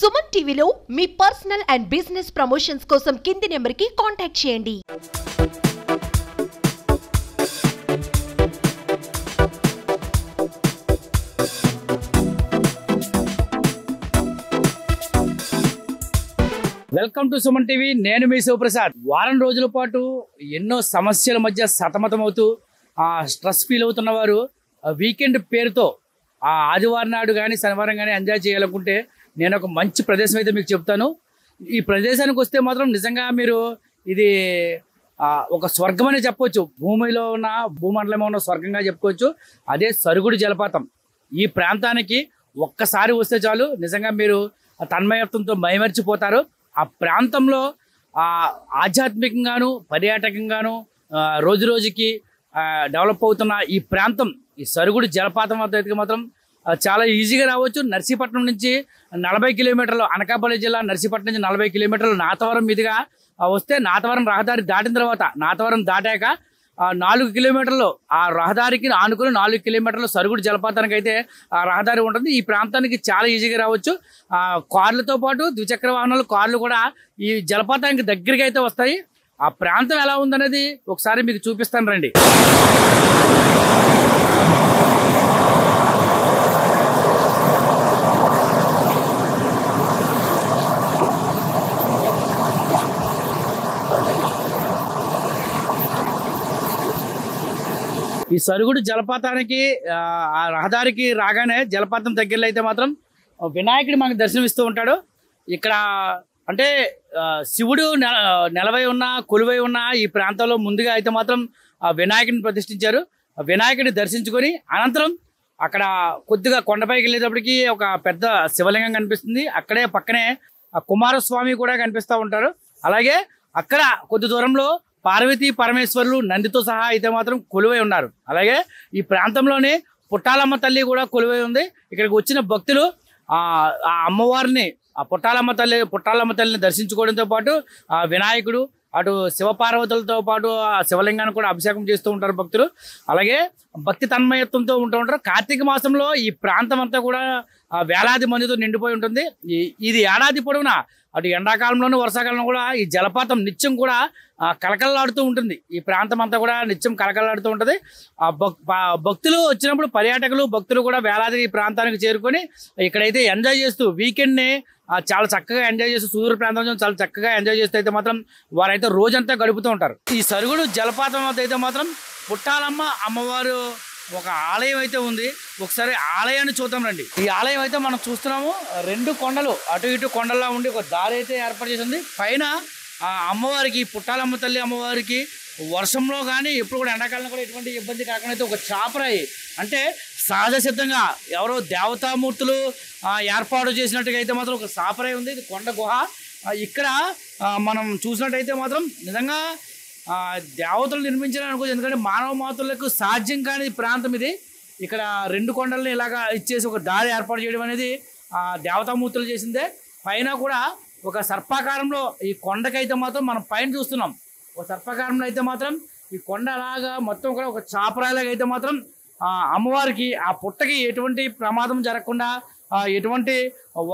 సుమన్ టీవీలో మీ personal and business promotions కోసం కింది నెంబర్కి కాంటాక్ట్ చేయండి. Welcome to Suman TV. నేను మీ శివప్రసాద్. వారం రోజుల పాటు ఎన్నో సమస్యల మధ్య సతమతమవుతూ స్ట్రెస్ ఫీల్ అవుతున్న వారు వీకెండ్ పేరుతో ఆదివారం నాడు కానీ శనివారం కానీ ఎంజాయ్ చేయాలనుకుంటే నేను ఒక మంచి ప్రదేశం అయితే మీకు చెప్తాను. ఈ ప్రదేశానికి వస్తే మాత్రం నిజంగా మీరు ఇది ఒక స్వర్గం అనే చెప్పవచ్చు. భూమిలో ఉన్న భూమండలంలో ఉన్న స్వర్గంగా చెప్పుకోవచ్చు. అదే సరుగుడు జలపాతం. ఈ ప్రాంతానికి ఒక్కసారి వస్తే చాలు నిజంగా మీరు తన్మయత్వంతో మైమర్చిపోతారు. ఆ ప్రాంతంలో ఆధ్యాత్మికంగాను పర్యాటకంగాను రోజు రోజుకి డెవలప్ అవుతున్న ఈ ప్రాంతం, ఈ సరుగుడు జలపాతం వద్ద మాత్రం చాలా ఈజీగా రావచ్చు. నర్సీపట్నం నుంచి 40 కిలోమీటర్లు, అనకాపల్లి జిల్లా నర్సీపట్నం నుంచి 40 కిలోమీటర్లు నాతవరం మీదుగా వస్తే, నాతవరం రహదారి దాటిన తర్వాత నాతవరం దాటాక 4 కిలోమీటర్లు ఆ రహదారికి ఆనుకుని 4 కిలోమీటర్లు సరుగుడు జలపాతానికి అయితే ఆ రహదారి ఉంటుంది. ఈ ప్రాంతానికి చాలా ఈజీగా రావచ్చు. కార్లతో పాటు ద్విచక్ర వాహనాలు, కార్లు కూడా ఈ జలపాతానికి దగ్గరికి అయితే వస్తాయి. ఆ ప్రాంతం ఎలా ఉందనేది ఒకసారి మీకు చూపిస్తాను రండి. ఈ సరుగుడు జలపాతానికి ఆ రహదారికి రాగానే జలపాతం దగ్గరలో అయితే మాత్రం వినాయకుడు మనకు దర్శనమిస్తూ ఉంటాడు. ఇక్కడ అంటే శివుడు నెలవై ఉన్న కొలువై ఉన్న ఈ ప్రాంతంలో ముందుగా అయితే మాత్రం ఆ వినాయకుడిని ప్రతిష్ఠించారు. వినాయకుడిని దర్శించుకొని అనంతరం అక్కడ కొద్దిగా కొండపైకి వెళ్ళేటప్పటికి ఒక పెద్ద శివలింగం కనిపిస్తుంది. అక్కడే పక్కనే కుమారస్వామి కూడా కనిపిస్తూ ఉంటారు. అలాగే అక్కడ కొద్ది దూరంలో పార్వతీ పరమేశ్వరులు నందితో సహా అయితే మాత్రం కొలువై ఉన్నారు. అలాగే ఈ ప్రాంతంలోనే పుట్టాలమ్మ తల్లి కూడా కొలువై ఉంది. ఇక్కడికి వచ్చిన భక్తులు ఆ అమ్మవారిని, ఆ పుట్టాలమ్మ తల్లిని దర్శించుకోవడంతో పాటు ఆ వినాయకుడు, అటు శివపార్వతులతో పాటు ఆ శివలింగాన్ని కూడా అభిషేకం చేస్తూ ఉంటారు భక్తులు. అలాగే భక్తి తన్మయత్వంతో ఉంటూ ఉంటారు. కార్తీక మాసంలో ఈ ప్రాంతం అంతా కూడా వేలాది మందితో నిండిపోయి ఉంటుంది. ఇది ఏడాది పొడవునా అటు ఎండాకాలంలోనూ వర్షాకాలంలో కూడా ఈ జలపాతం నిత్యం కూడా కలకలలాడుతూ ఉంటుంది. ఈ ప్రాంతం అంతా కూడా నిత్యం కలకలలాడుతూ ఉంటుంది. భక్తులు వచ్చినప్పుడు పర్యాటకులు భక్తులు కూడా వేలాది ఈ ప్రాంతానికి చేరుకొని ఇక్కడైతే ఎంజాయ్ చేస్తూ వీకెండ్ని చాలా చక్కగా ఎంజాయ్ చేస్తూ సుదూర ప్రాంతంలో చాలా చక్కగా ఎంజాయ్ చేస్తూ అయితే మాత్రం వారైతే రోజంతా గడుపుతూ ఉంటారు. ఈ సరుగుడు జలపాతం వద్ద అయితే మాత్రం పుట్టాలమ్మ అమ్మవారు ఒక ఆలయం అయితే ఉంది. ఒకసారి ఆలయాన్ని చూద్దాం రండి. ఈ ఆలయం అయితే మనం చూస్తున్నాము. 2 కొండలు అటు ఇటు కొండల్లా ఉండి ఒక దారి అయితే ఏర్పాటు చేసింది. పైన అమ్మవారికి, పుట్టాలమ్మ తల్లి అమ్మవారికి వర్షంలో కానీ ఎప్పుడు కూడా ఎండాకాలంలో కూడా ఎటువంటి ఇబ్బంది కాకుండా అయితే ఒక చాపరాయి, అంటే సహజ సిద్ధంగా ఎవరో దేవతామూర్తులు ఏర్పాటు చేసినట్టుగా అయితే మాత్రం ఒక చాపరాయి ఉంది. ఇది కొండ గుహ. ఇక్కడ మనం చూసినట్టయితే మాత్రం నిజంగా దేవతలు నిర్మించాలని అనుకోవచ్చు. ఎందుకంటే మానవ మాతృలకు సాధ్యం కాని ప్రాంతం ఇది. ఇక్కడ 2 కొండల్ని ఇలాగా ఇచ్చేసి ఒక దారి ఏర్పాటు చేయడం అనేది దేవతామూర్తులు చేసిందే. పైన కూడా ఒక సర్పాకారంలో ఈ కొండకైతే మాత్రం మనం పైన చూస్తున్నాం. ఒక సర్పాకారంలో అయితే మాత్రం ఈ కొండ అలాగా మొత్తం కూడా ఒక చాపరాయిలాగా అయితే మాత్రం అమ్మవారికి, ఆ పుట్టకి ఎటువంటి ప్రమాదం జరగకుండా, ఎటువంటి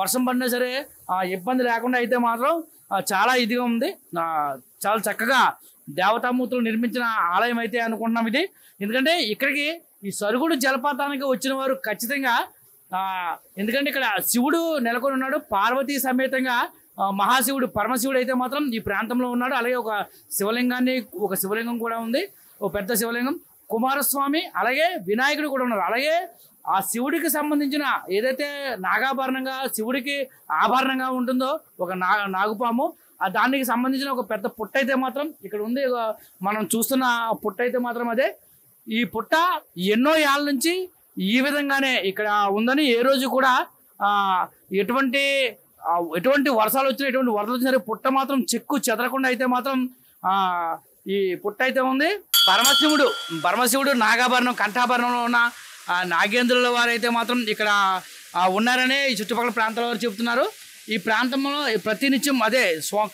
వర్షం పడినా సరే ఇబ్బంది లేకుండా అయితే మాత్రం చాలా ఇదిగా ఉంది. చాలా చక్కగా దేవతామూర్తులు నిర్మించిన ఆలయం అయితే అనుకుంటున్నాం ఇది. ఎందుకంటే ఇక్కడికి ఈ సరుగుడు జలపాతానికి వచ్చిన వారు ఖచ్చితంగా, ఎందుకంటే ఇక్కడ శివుడు నెలకొని ఉన్నాడు. పార్వతీ సమేతంగా మహాశివుడు, పరమశివుడు అయితే మాత్రం ఈ ప్రాంతంలో ఉన్నాడు. అలాగే ఒక శివలింగం కూడా ఉంది, ఒక పెద్ద శివలింగం. కుమారస్వామి అలాగే వినాయకుడు కూడా ఉన్నారు. అలాగే ఆ శివుడికి సంబంధించిన ఏదైతే నాగాభరణంగా శివుడికి ఆభరణంగా ఉంటుందో ఒక నాగుపాము, దానికి సంబంధించిన ఒక పెద్ద పుట్ట అయితే మాత్రం ఇక్కడ ఉంది. మనం చూస్తున్న పుట్ట అయితే మాత్రం అదే. ఈ పుట్ట ఎన్నో ఏళ్ళ నుంచి ఈ విధంగానే ఇక్కడ ఉందని, ఏ రోజు కూడా ఎటువంటి వర్షాలు వచ్చినా, ఎటువంటి వరదలు వచ్చినా సరే పుట్ట మాత్రం చెక్కు చెదరకుండా అయితే మాత్రం ఈ పుట్ట అయితే ఉంది. పరమశివుడు నాగాభరణం, కంఠాభరణంలో ఉన్న నాగేంద్రుల వారు అయితే మాత్రం ఇక్కడ ఉన్నారని ఈ చుట్టుపక్కల ప్రాంతాల వారు చెబుతున్నారు. ఈ ప్రాంతంలో ప్రతినిత్యం అదే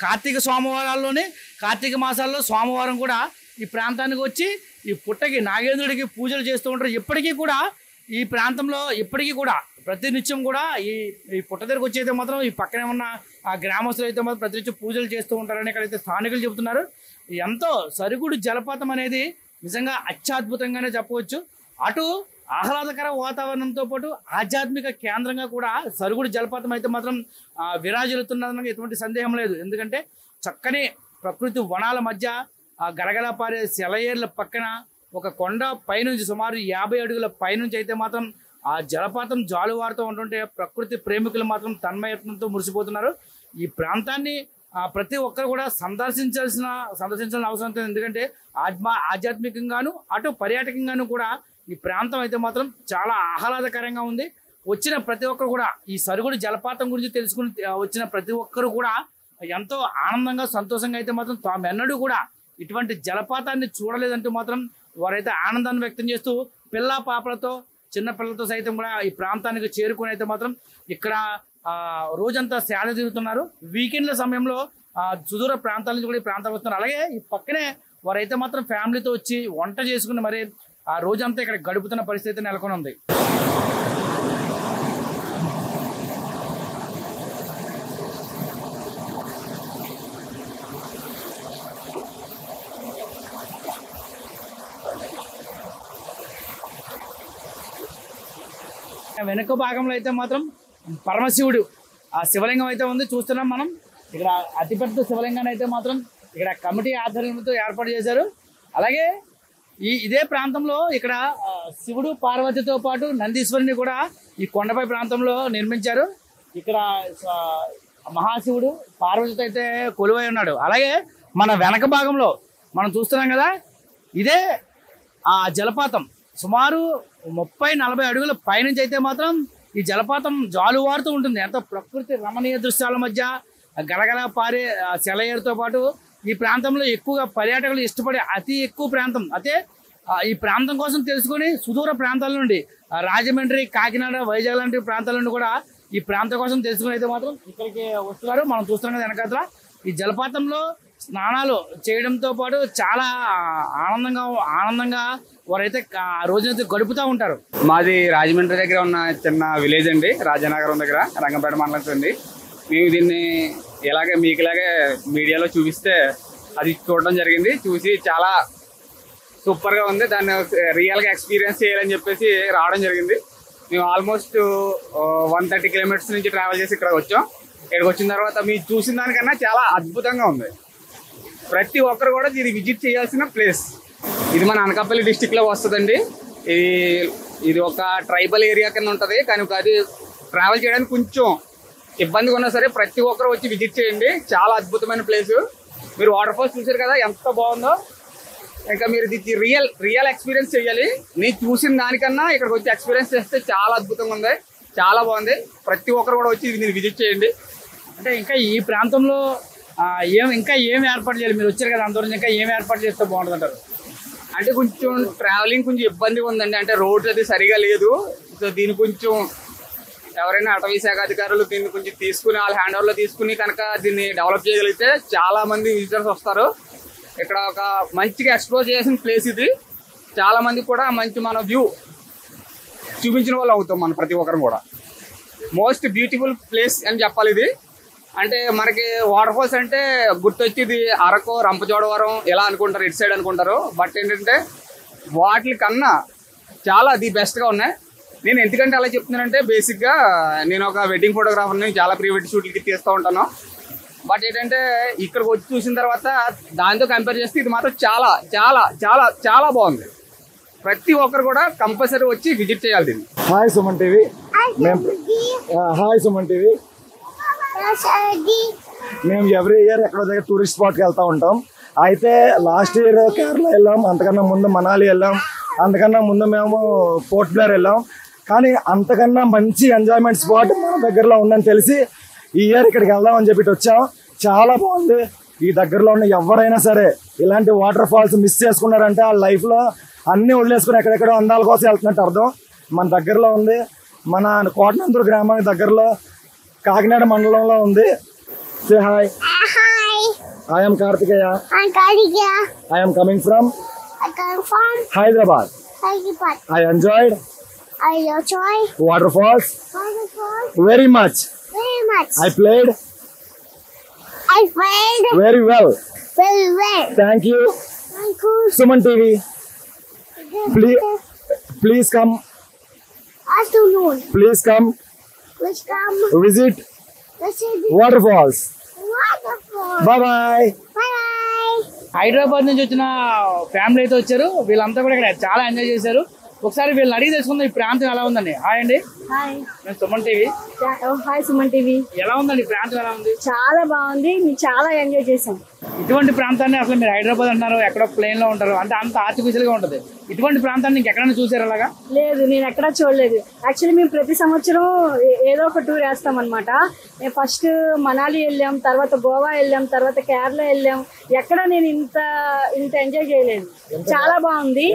కార్తీక సోమవారాల్లోనే, కార్తీక మాసాల్లో సోమవారం కూడా ఈ ప్రాంతానికి వచ్చి ఈ పుట్టకి నాగేంద్రుడికి పూజలు చేస్తూ ఉంటారు. ఇప్పటికీ కూడా ఈ ప్రాంతంలో ఇప్పటికీ కూడా ప్రతినిత్యం కూడా ఈ పుట్ట దగ్గరకు వచ్చి అయితే మాత్రం ఈ పక్కనే ఉన్న ఆ గ్రామస్తులు అయితే మాత్రం ప్రతినిత్యం పూజలు చేస్తూ ఉంటారని ఇక్కడైతే స్థానికులు చెబుతున్నారు. ఎంతో సరుగుడు జలపాతం అనేది నిజంగా అత్యద్భుతంగానే చెప్పవచ్చు. అటు ఆహ్లాదకర వాతావరణంతో పాటు ఆధ్యాత్మిక కేంద్రంగా కూడా సరుగుడు జలపాతం అయితే మాత్రం విరాజిల్లుతున్నదని ఎటువంటి సందేహం లేదు. ఎందుకంటే చక్కని ప్రకృతి వనాల మధ్య గలగల పారే సెలయేర్ల పక్కన ఒక కొండ పైనుంచి సుమారు 50 అడుగుల పైనుంచి అయితే మాత్రం ఆ జలపాతం జాలువారుతూ ఉంటుంటే ప్రకృతి ప్రేమికులు మాత్రం తన్మయత్నంతో మురిసిపోతున్నారు. ఈ ప్రాంతాన్ని ప్రతి ఒక్కరు కూడా సందర్శించాల్సిన అవసరం ఉంది. ఎందుకంటే ఆధ్యాత్మికంగాను అటు పర్యాటకంగాను కూడా ఈ ప్రాంతం అయితే మాత్రం చాలా ఆహ్లాదకరంగా ఉంది. వచ్చిన ప్రతి ఒక్కరు కూడా ఈ సరుగుడు జలపాతం గురించి తెలుసుకుని వచ్చిన ప్రతి ఒక్కరు కూడా ఎంతో ఆనందంగా సంతోషంగా అయితే మాత్రం తామెన్నడూ కూడా ఇటువంటి జలపాతాన్ని చూడలేదంటూ మాత్రం వారైతే ఆనందాన్ని వ్యక్తం చేస్తూ పిల్ల పాపలతో చిన్న పిల్లలతో సైతం కూడా ఈ ప్రాంతానికి చేరుకుని అయితే మాత్రం ఇక్కడ రోజంతా సేద తీరుతున్నారు. వీకెండ్ల సమయంలో సుదూర ప్రాంతాల నుంచి కూడా ఈ ప్రాంతానికి వస్తున్నారు. అలాగే ఈ పక్కనే వారైతే మాత్రం ఫ్యామిలీతో వచ్చి వంట చేసుకుని మరి ఆ రోజంతా ఇక్కడ గడుపుతున్న పరిస్థితి నెలకొని ఉంది. వెనుక భాగంలో అయితే మాత్రం పరమశివుడు ఆ శివలింగం అయితే ఉంది, చూస్తున్నాం మనం. ఇక్కడ అతిపెద్ద శివలింగాన్ని అయితే మాత్రం ఇక్కడ కమిటీ ఆధ్వర్యంతో ఏర్పాటు చేశారు. అలాగే ఇదే ప్రాంతంలో ఇక్కడ శివుడు పార్వతితో పాటు నందీశ్వరుని కూడా ఈ కొండపై ప్రాంతంలో నిర్మించారు. ఇక్కడ మహాశివుడు పార్వతితో అయితే కొలువై ఉన్నాడు. అలాగే మన వెనక భాగంలో మనం చూస్తున్నాం కదా, ఇదే ఆ జలపాతం సుమారు 30-40 అడుగుల పైనుంచి అయితే మాత్రం ఈ జలపాతం జాలువారుతూ ఉంటుంది. ఎంతో ప్రకృతి రమణీయ దృశ్యాల మధ్య గలగల పారే సెలయేరుతో పాటు ఈ ప్రాంతంలో ఎక్కువగా పర్యాటకులు ఇష్టపడే అతి ఎక్కువ ప్రాంతం. అయితే ఈ ప్రాంతం కోసం తెలుసుకొని సుదూర ప్రాంతాల నుండి రాజమండ్రి, కాకినాడ, వైజాగ్ లాంటి ప్రాంతాల నుండి కూడా ఈ ప్రాంతం కోసం తెలుసుకుని అయితే మాత్రం ఇక్కడికి వస్తున్నారు. మనం చూస్తున్నాం కదా వెనకాతల ఈ జలపాతంలో స్నానాలు చేయడంతో పాటు చాలా ఆనందంగా వారైతే రోజునైతే గడుపుతూ ఉంటారు. మాది రాజమండ్రి దగ్గర ఉన్న చిన్న విలేజ్ అండి, రాజానగరం దగ్గర రంగంపేట మండలం అండి. మేము దీన్ని మీకులాగే మీడియాలో చూపిస్తే అది చూడడం జరిగింది. చూసి చాలా సూపర్గా ఉంది. దాన్ని రియల్గా ఎక్స్పీరియన్స్ చేయాలని చెప్పేసి రావడం జరిగింది. మేము ఆల్మోస్ట్ 130 కిలోమీటర్స్ నుంచి ట్రావెల్ చేసి ఇక్కడ వచ్చాం. ఇక్కడికి వచ్చిన తర్వాత మీరు చూసిన దానికన్నా చాలా అద్భుతంగా ఉంది. ప్రతి ఒక్కరు కూడా దీన్ని విజిట్ చేయాల్సిన ప్లేస్. ఇది మన అనకాపల్లి డిస్టిక్లో వస్తుందండి. ఇది ఒక ట్రైబల్ ఏరియా కింద ఉంటుంది. కానీ అది ట్రావెల్ చేయడానికి కొంచెం ఇబ్బందిగా ఉన్నా సరే ప్రతి ఒక్కరు వచ్చి విజిట్ చేయండి. చాలా అద్భుతమైన ప్లేస్. మీరు వాటర్ ఫాల్స్ చూసారు కదా ఎంత బాగుందో. ఇంకా మీరు ఇది రియల్ ఎక్స్పీరియన్స్ చేయాలి. నేను చూసిన దానికన్నా ఇక్కడికి వచ్చి ఎక్స్పీరియన్స్ చేస్తే చాలా అద్భుతంగా ఉంది, చాలా బాగుంది. ప్రతి ఒక్కరు కూడా వచ్చి దీన్ని విజిట్ చేయండి. అంటే ఇంకా ఈ ప్రాంతంలో ఇంకా ఏం ఏర్పాటు చేయాలి? మీరు వచ్చారు కదా అందరూ, ఇంకా ఏం ఏర్పాటు చేస్తే బాగుంటుంది అంటారు? అంటే కొంచెం ట్రావెలింగ్ కొంచెం ఇబ్బందిగా ఉందండి. అంటే రోడ్ అది సరిగా లేదు. సో దీన్ని కొంచెం ఎవరైనా అటవీ శాఖ అధికారులు దీన్ని కొంచెం తీసుకుని వాళ్ళ హ్యాండ్ ఓవర్లో తీసుకుని కనుక దీన్ని డెవలప్ చేయగలిగితే చాలా మంది విజిటర్స్ వస్తారు. ఇక్కడ ఒక మంచిగా ఎక్స్ప్లోర్ చేసిన ప్లేస్ ఇది. చాలా మంది కూడా మంచి మన వ్యూ చూపించిన వాళ్ళు అవుతాం మన ప్రతి ఒక్కరు కూడా. మోస్ట్ బ్యూటిఫుల్ ప్లేస్ అని చెప్పాలి ఇది. అంటే మనకి వాటర్ ఫాల్స్ అంటే గుర్తొచ్చేది అరకు, రంపచోడవరం ఇలా అనుకుంటారు, ఇటు సైడ్ అనుకుంటారు. బట్ ఏంటంటే వాటి కన్నా చాలా ది బెస్ట్గా ఉన్నాయి. నేను ఎందుకంటే అలా చెప్తున్నానంటే బేసిక్గా నేను ఒక వెడ్డింగ్ ఫోటోగ్రాఫర్ని, చాలా ప్రీ వెడ్డింగ్ షూట్లకి తీస్తూ ఉంటాను. బట్ ఏంటంటే ఇక్కడికి వచ్చి చూసిన తర్వాత దాంతో కంపేర్ చేస్తే ఇది మాత్రం చాలా చాలా చాలా చాలా బాగుంది. ప్రతి ఒక్కరు కూడా కంపల్సరీ వచ్చి విజిట్ చేయాలి దీన్ని. Hi Suman TV. Hi Suman TV. మేము ఎవ్రీ ఇయర్ ఎక్కడో దగ్గర టూరిస్ట్ స్పాట్కి వెళ్తూ ఉంటాం. అయితే లాస్ట్ ఇయర్ కేరళ వెళ్ళాం, అంతకన్నా ముందు మనాలి వెళ్ళాం, అంతకన్నా ముందు మేము పోర్ట్ బ్లేర్ వెళ్ళాం. కానీ అంతకన్నా మంచి ఎంజాయ్మెంట్ స్పాట్ మన దగ్గరలో ఉందని తెలిసి ఈ ఇయర్ ఇక్కడికి వెళ్దామని చెప్పి వచ్చాం. చాలా బాగుంది. ఈ దగ్గరలో ఉన్న ఎవరైనా సరే ఇలాంటి వాటర్ ఫాల్స్ మిస్ చేసుకున్నారంటే ఆ లైఫ్లో అన్నీ వదిలేసుకుని ఎక్కడెక్కడో అందాల కోసం వెళ్తున్నట్టు అర్థం. మన దగ్గరలో ఉంది. మన కోటనందూరు గ్రామానికి దగ్గరలో కాకినాడ మండలంలో ఉంది. Say hi. I am Kartikeya. I am coming from Hyderabad. I enjoyed I enjoy Waterfalls? waterfalls Very much. very much. I played I played very well. very well. Thank you. Thank you. Suman TV. Please come. Afternoon. Please come. Let's come. Visit Let's see the Waterfalls. waterfall. Bye bye. Bye bye. Hyderabad నుంచి వచ్చిన family అయితే వచ్చారు. వీళ్ళంతా కూడా ఇక్కడ చాలా enjoy చేశారు. ఒకసారి వీళ్ళని అడిగి తెలుసుకుందాం ఈ ప్రాంతం ఎలా ఉందండి. హాయ్ అండి, హాయ్ నేను Suman TV. Hi Suman TV. ఎలా ఉందండి ఈ ప్రాంతం, ఎలా ఉంది? చాలా బాగుంది, మేము చాలా ఎంజాయ్ చేసాం. ఇటువంటి ప్రాంతాన్ని అసలు మీరు హైదరాబాద్ అంటున్నారు, ఎక్కడో ప్లేన్ లో ఉంటారు అంటే అంత ఆర్టిఫిషియల్ గా ఉంటది. ఇటువంటి ప్రాంతాన్ని ఇంకెక్కడైనా చూసారు అలాగా? లేదు, నేను ఎక్కడా చూడలేదు. యాక్చువల్లీ మేము ప్రతి సంవత్సరం ఏదో ఒక టూర్ వేస్తాం అనమాట. ఫస్ట్ మనాలి వెళ్ళాం, తర్వాత గోవా వెళ్ళాం, తర్వాత కేరళ వెళ్ళాం. ఎక్కడ నేను ఇంత ఎంజాయ్ చేయలేదు. చాలా బాగుంది.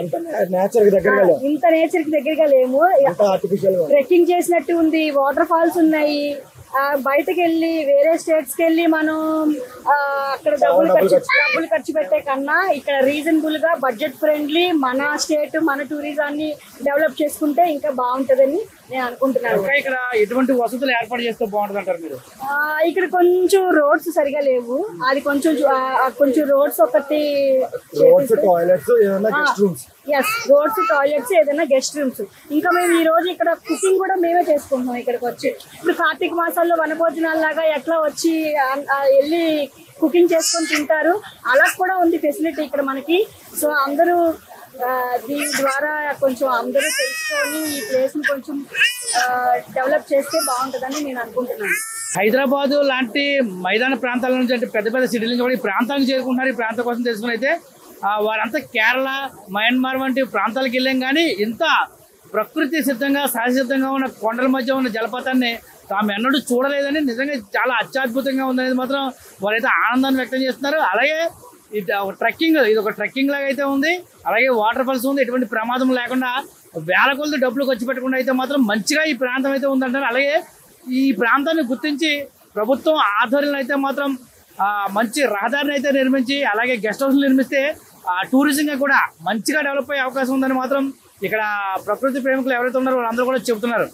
నేచర్ కి దగ్గరగా లేవు. ఇంత నేచర్ కి దగ్గరగా లేము. ఆర్టిఫిషియల్ గా ట్రెక్కింగ్ చేసినట్టు ఉంది, వాటర్ ఫాల్స్ ఉన్నాయి. బయటకు వెళ్ళి వేరే స్టేట్స్ కి వెళ్ళి మనం అక్కడ డబ్బులు ఖర్చు పెట్టే కన్నా ఇక్కడ రీజనబుల్ గా బడ్జెట్ ఫ్రెండ్లీ మన స్టేట్ మన టూరిజాన్ని డెవలప్ చేసుకుంటే ఇంకా బాగుంటదని నేను అనుకుంటున్నాను. ఇంకా ఇక్కడ ఎటువంటి వసతులు ఏర్పాటు చేస్తే బాగుంటుంది అంటారు మీరు? ఇక్కడ కొంచెం రోడ్స్ సరిగా లేవు. అది కొంచెం రోడ్స్ ఒకటి టాయిలెట్స్ ఏదైనా guest rooms. Yes, roads toilets ఏదైనా గెస్ట్ రూమ్స్. ఇంకా మేము ఈ రోజు ఇక్కడ కుకింగ్ కూడా మేమే చేసుకుంటున్నాం. ఇక్కడికి వచ్చి ఇప్పుడు కార్తీక మాసాల్లో వనభోజనాల్లాగా ఎట్లా వచ్చి వెళ్ళి కుకింగ్ చేసుకొని తింటారు, అలా కూడా ఉంది ఫెసిలిటీ ఇక్కడ మనకి. సో అందరూ దీని ద్వారా కొంచెం అందరూ తెలుసుకొని ఈ ప్లేస్ ని కొంచెం డెవలప్ చేస్తే బాగుంటుందని నేను అనుకుంటున్నాను. హైదరాబాద్ లాంటి మైదాన ప్రాంతాల నుంచి అంటే పెద్ద పెద్ద సిటీల నుంచి కూడా ఈ ప్రాంతానికి చేరుకుంటున్నారు. ఈ ప్రాంతం కోసం తెలుసుకుని అయితే వారంతా కేరళ, మయన్మార్ వంటి ప్రాంతాలకు వెళ్ళాం. కానీ ఇంత ప్రకృతి సిద్ధంగా సహజసిద్ధంగా ఉన్న కొండల మధ్య ఉన్న జలపాతాన్ని తాము ఎన్నడూ చూడలేదని, నిజంగా చాలా అత్యద్భుతంగా ఉందనేది మాత్రం వారైతే ఆనందాన్ని వ్యక్తం చేస్తున్నారు. అలాగే ఇది ఒక ట్రెక్కింగ్ లాగా అయితే ఉంది. అలాగే వాటర్ ఫాల్స్ ఉంది. ఎటువంటి ప్రమాదం లేకుండా వేల కొలది డబ్బులు ఖర్చు పెట్టకుండా అయితే మాత్రం మంచిగా ఈ ప్రాంతం అయితే ఉందంటారు. అలాగే ఈ ప్రాంతాన్ని గుర్తించి ప్రభుత్వం ఆధ్వర్యంలో అయితే మాత్రం మంచి రహదారిని అయితే నిర్మించి అలాగే గెస్ట్ హౌస్లు నిర్మిస్తే టూరిజంగా కూడా మంచిగా డెవలప్ అయ్యే అవకాశం ఉందని మాత్రం ఇక్కడ ప్రకృతి ప్రేమికులు ఎవరైతే ఉన్నారో వాళ్ళందరూ కూడా చెబుతున్నారు.